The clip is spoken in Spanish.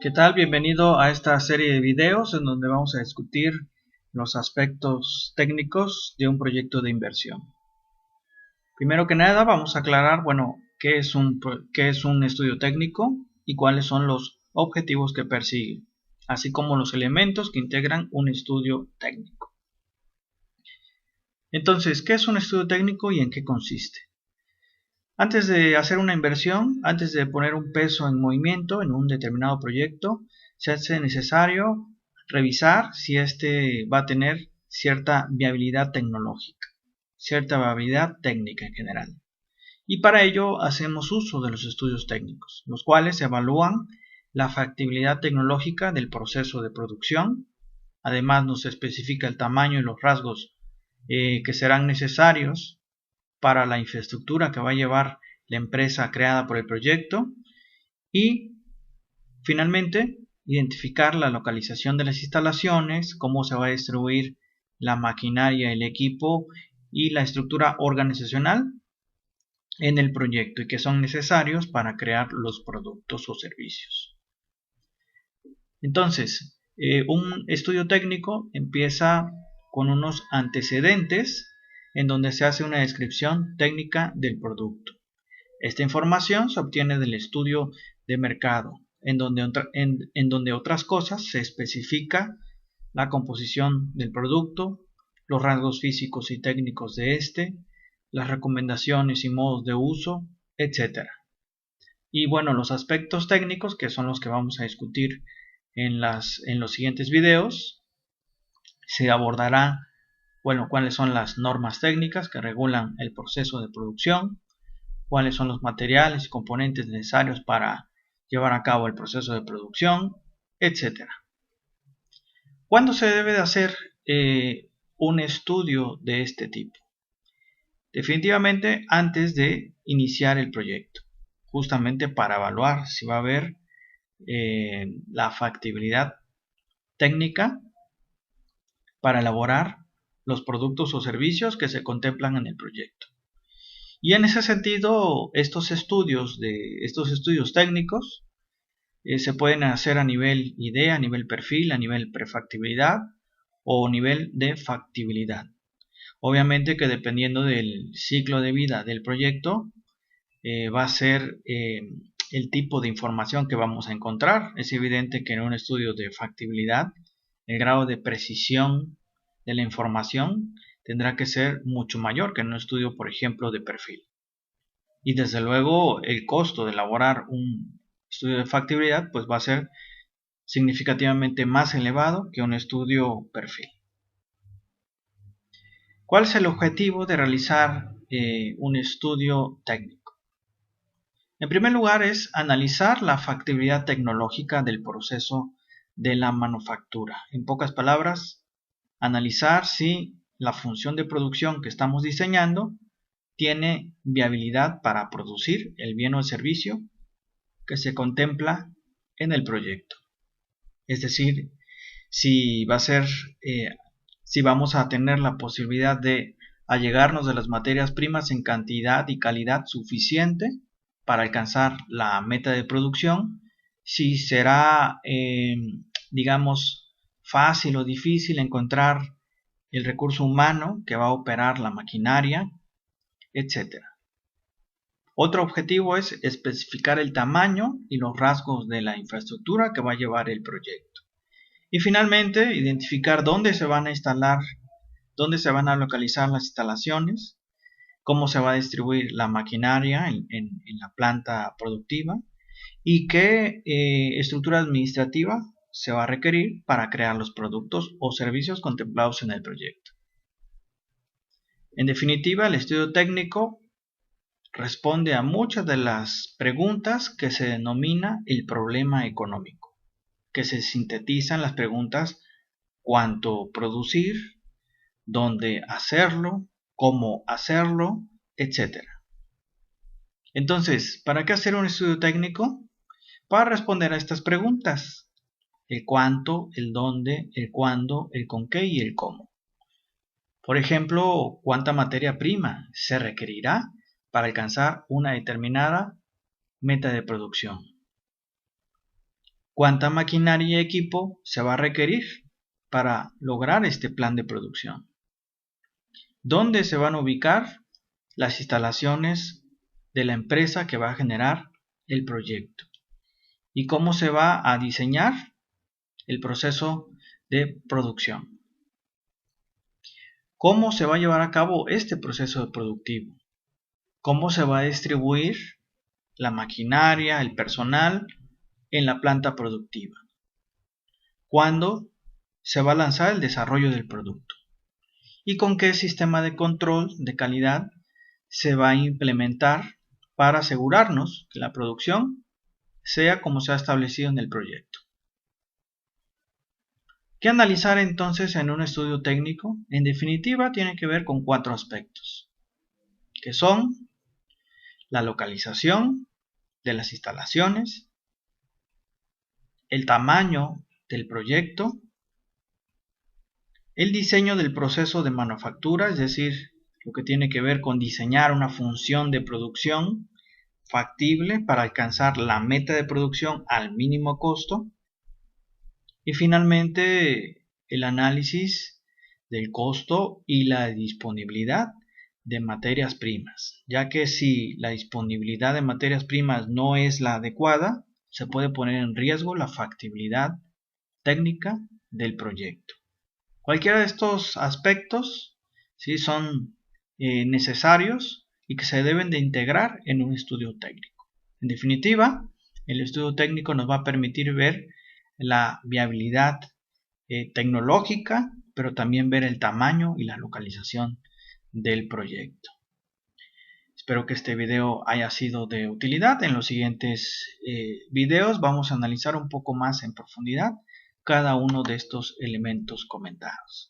¿Qué tal? Bienvenido a esta serie de videos en donde vamos a discutir los aspectos técnicos de un proyecto de inversión. Primero que nada vamos a aclarar, qué es un estudio técnico y cuáles son los objetivos que persigue, así como los elementos que integran un estudio técnico. Entonces, ¿qué es un estudio técnico y en qué consiste? Antes de hacer una inversión, antes de poner un peso en movimiento en un determinado proyecto, se hace necesario revisar si este va a tener cierta viabilidad tecnológica, cierta viabilidad técnica en general. Y para ello hacemos uso de los estudios técnicos, los cuales evalúan la factibilidad tecnológica del proceso de producción. Además nos especifica el tamaño y los rasgos que serán necesarios para la infraestructura que va a llevar la empresa creada por el proyecto y finalmente identificar la localización de las instalaciones, cómo se va a distribuir la maquinaria, el equipo y la estructura organizacional en el proyecto y que son necesarios para crear los productos o servicios. Entonces, un estudio técnico empieza con unos antecedentes en donde se hace una descripción técnica del producto. Esta información se obtiene del estudio de mercado, en donde otras cosas se especifica la composición del producto, los rasgos físicos y técnicos de este, las recomendaciones y modos de uso, etc. Y los aspectos técnicos, que son los que vamos a discutir en los siguientes videos, se abordará cuáles son las normas técnicas que regulan el proceso de producción, cuáles son los materiales y componentes necesarios para llevar a cabo el proceso de producción, etc. ¿Cuándo se debe de hacer un estudio de este tipo? Definitivamente antes de iniciar el proyecto, justamente para evaluar si va a haber la factibilidad técnica para elaborar los productos o servicios que se contemplan en el proyecto. Y en ese sentido, estos estudios técnicos se pueden hacer a nivel idea, a nivel perfil, a nivel prefactibilidad o nivel de factibilidad. Obviamente que dependiendo del ciclo de vida del proyecto, va a ser el tipo de información que vamos a encontrar. Es evidente que en un estudio de factibilidad, el grado de precisión de la información tendrá que ser mucho mayor que en un estudio, por ejemplo, de perfil. Y desde luego el costo de elaborar un estudio de factibilidad pues va a ser significativamente más elevado que un estudio perfil. ¿Cuál es el objetivo de realizar un estudio técnico? En primer lugar es analizar la factibilidad tecnológica del proceso de la manufactura. En pocas palabras, analizar si la función de producción que estamos diseñando tiene viabilidad para producir el bien o el servicio que se contempla en el proyecto. Es decir, si vamos a tener la posibilidad de allegarnos de las materias primas en cantidad y calidad suficiente para alcanzar la meta de producción, si será, fácil o difícil encontrar el recurso humano que va a operar la maquinaria, etc. Otro objetivo es especificar el tamaño y los rasgos de la infraestructura que va a llevar el proyecto. Y finalmente, identificar dónde se van a instalar, dónde se van a localizar las instalaciones, cómo se va a distribuir la maquinaria en la planta productiva y qué estructura administrativa se va a requerir para crear los productos o servicios contemplados en el proyecto. En definitiva, el estudio técnico responde a muchas de las preguntas que se denomina el problema económico, que se sintetizan las preguntas cuánto producir, dónde hacerlo, cómo hacerlo, etc. Entonces, ¿para qué hacer un estudio técnico? Para responder a estas preguntas: el cuánto, el dónde, el cuándo, el con qué y el cómo. Por ejemplo, ¿cuánta materia prima se requerirá para alcanzar una determinada meta de producción? cuánta maquinaria y equipo se va a requerir para lograr este plan de producción. ¿Dónde se van a ubicar las instalaciones de la empresa que va a generar el proyecto? ¿Y cómo se va a diseñar el proceso de producción? ¿Cómo se va a llevar a cabo este proceso productivo? ¿Cómo se va a distribuir la maquinaria, el personal en la planta productiva? ¿Cuándo se va a lanzar el desarrollo del producto? ¿Y con qué sistema de control de calidad se va a implementar para asegurarnos que la producción sea como se ha establecido en el proyecto? ¿Qué analizar entonces en un estudio técnico? En definitiva, tiene que ver con 4 aspectos, que son la localización de las instalaciones, el tamaño del proyecto, el diseño del proceso de manufactura, es decir, lo que tiene que ver con diseñar una función de producción factible para alcanzar la meta de producción al mínimo costo, y finalmente el análisis del costo y la disponibilidad de materias primas, ya que si la disponibilidad de materias primas no es la adecuada, se puede poner en riesgo la factibilidad técnica del proyecto. Cualquiera de estos aspectos ¿sí? son necesarios y que se deben de integrar en un estudio técnico. En definitiva, el estudio técnico nos va a permitir ver la viabilidad tecnológica, pero también ver el tamaño y la localización del proyecto. Espero que este video haya sido de utilidad. En los siguientes videos vamos a analizar un poco más en profundidad cada uno de estos elementos comentados.